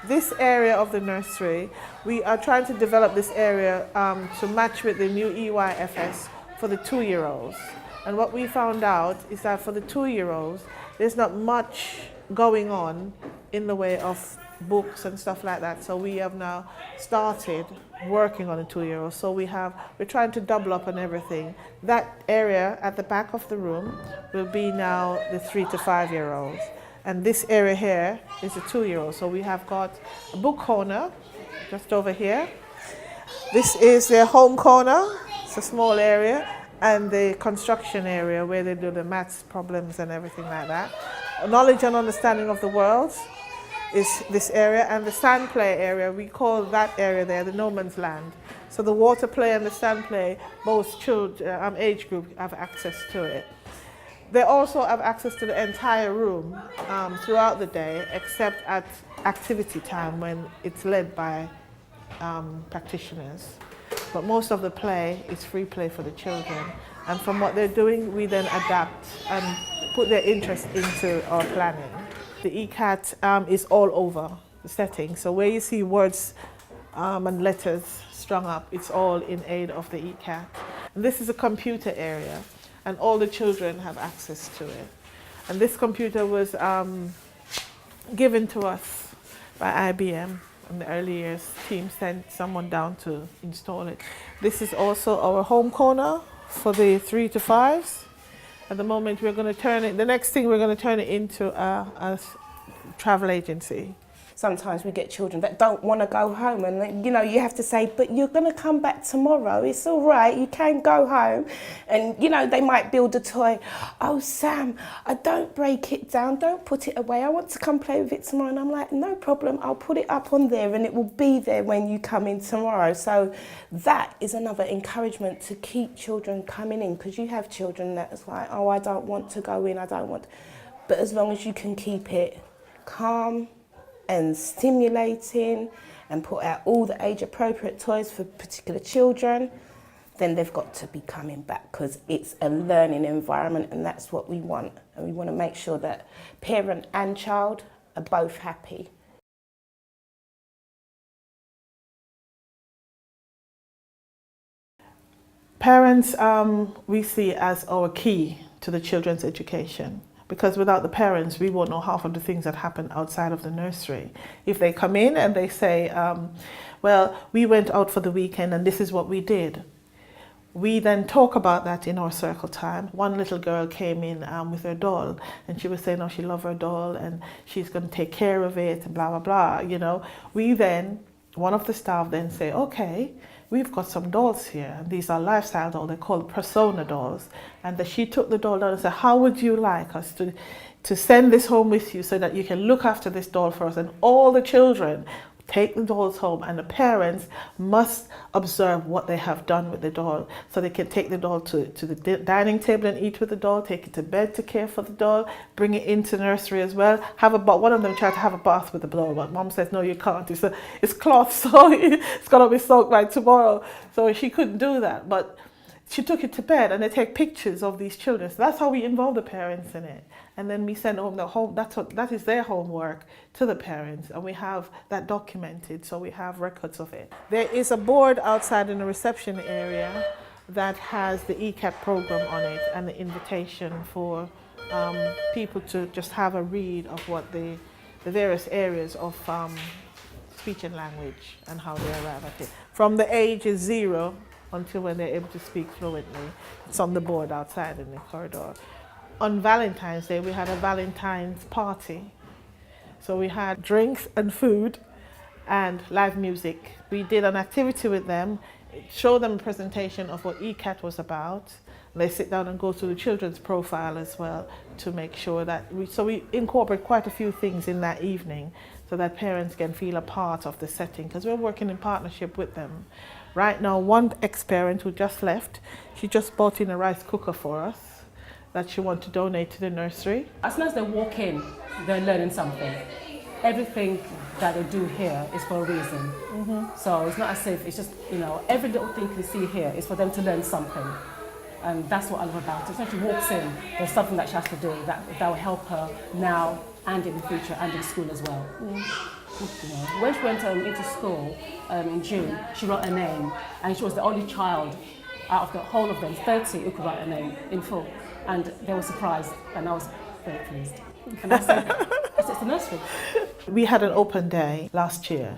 This area of the nursery, we are trying to develop this area to match with the new EYFS for the 2-year-olds. And what we found out is that for the 2-year-olds, there's not much going on in the way of books and stuff like that. So we have now started working on the 2-year-olds. So we're trying to double up on everything. That area at the back of the room will be now the 3 to 5-year-olds. And this area here is a 2-year-old. So we have got a book corner just over here. This is their home corner. It's a small area. And the construction area where they do the maths problems and everything like that. Knowledge and understanding of the world is this area. And the sand play area, we call that area there the no man's land. So the water play and the sand play, both children, age group have access to it. They also have access to the entire room throughout the day, except at activity time when it's led by practitioners. But most of the play is free play for the children. And from what they're doing, we then adapt and put their interest into our planning. The ECAT is all over the setting. So where you see words and letters strung up, it's all in aid of the ECAT. And this is a computer area, and all the children have access to it. And this computer was given to us by IBM. In the early years, team sent someone down to install it. This is also our home corner for the 3 to 5s. At the moment, we're going to turn it, the next thing we're going to turn it into a travel agency. Sometimes we get children that don't want to go home, and you have to say, but you're going to come back tomorrow, it's all right, you can go home. And they might build a toy. Oh Sam, don't break it down, don't put it away, I want to come play with it tomorrow. And I'm like, no problem, I'll put it up on there and it will be there when you come in tomorrow. So that is another encouragement to keep children coming in, because you have children that's like, oh, I don't want to go in, I don't want. But as long as you can keep it calm and stimulating and put out all the age-appropriate toys for particular children, then they've got to be coming back, because it's a learning environment and that's what we want. And we want to make sure that parent and child are both happy. Parents we see as our key to the children's education. Because without the parents, we won't know half of the things that happen outside of the nursery. If they come in and they say, well, we went out for the weekend and this is what we did. We then talk about that in our circle time. One little girl came in with her doll, and she was saying, oh, she loves her doll and she's going to take care of it and blah, blah, blah. We then, one of the staff then say, okay, we've got some dolls here, and these are lifestyle dolls, they're called persona dolls. And she took the doll down and said, how would you like us to send this home with you so that you can look after this doll for us? And all the children take the dolls home, and the parents must observe what they have done with the doll. So they can take the doll to the dining table and eat with the doll, take it to bed to care for the doll, bring it into nursery as well. One of them tried to have a bath with the doll, but mom says, no, you can't. It's cloth, so it's got to be soaked by tomorrow. So she couldn't do that, but she took it to bed, and they take pictures of these children. So that's how we involve the parents in it. And then we send home that is their homework to the parents, and we have that documented, so we have records of it. There is a board outside in the reception area that has the ECAT program on it and the invitation for people to just have a read of what the various areas of speech and language and how they arrive at it. From the ages 0 until when they're able to speak fluently. It's on the board outside in the corridor. On Valentine's Day, we had a Valentine's party. So we had drinks and food and live music. We did an activity with them, showed them a presentation of what ECAT was about. They sit down and go through the children's profile as well to make sure that we incorporate quite a few things in that evening so that parents can feel a part of the setting, because we're working in partnership with them. Right now, one ex-parent who just left, she just bought in a rice cooker for us that she wants to donate to the nursery. As soon as they walk in, they're learning something. Everything that they do here is for a reason. Mm-hmm. So it's not as if it's just, every little thing you see here is for them to learn something. And that's what I love about it. So when she walks in, there's something that she has to do that will help her now and in the future and in school as well. Mm. You know, when she went into school in June, she wrote her name, and she was the only child out of the whole of them, 30, who could write her name in full. And they were surprised, and I was very pleased. And I said, it's the nursery. We had an open day last year,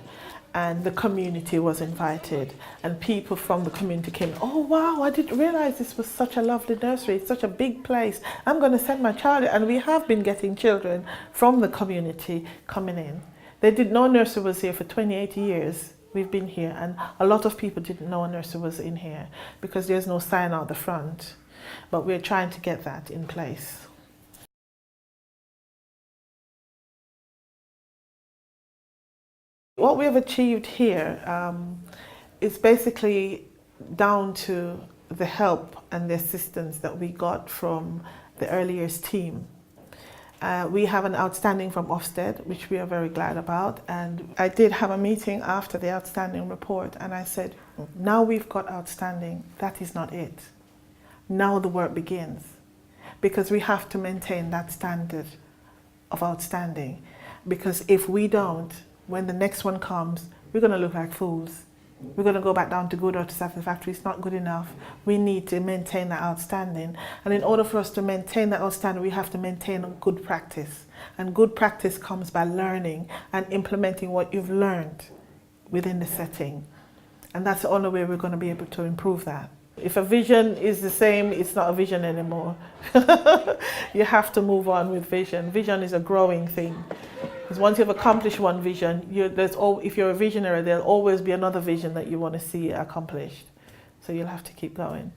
and the community was invited, and people from the community came. Oh wow, I didn't realize this was such a lovely nursery. It's such a big place. I'm going to send my child. And we have been getting children from the community coming in. They didn't know nursery was here for 28 years. We've been here, and a lot of people didn't know a nursery was in here because there's no sign out the front. But we're trying to get that in place. What we have achieved here is basically down to the help and the assistance that we got from the early years team. We have an outstanding from Ofsted, which we are very glad about. And I did have a meeting after the outstanding report, and I said, now we've got outstanding, that is not it. Now the work begins, because we have to maintain that standard of outstanding. Because if we don't, when the next one comes, we're going to look like fools. We're going to go back down to good or to satisfactory. It's not good enough. We need to maintain that outstanding. And in order for us to maintain that outstanding, we have to maintain a good practice. And good practice comes by learning and implementing what you've learned within the setting. And that's the only way we're going to be able to improve that. If a vision is the same, it's not a vision anymore. You have to move on with vision. Vision is a growing thing. Because once you've accomplished one vision, if you're a visionary, there'll always be another vision that you want to see accomplished. So you'll have to keep going.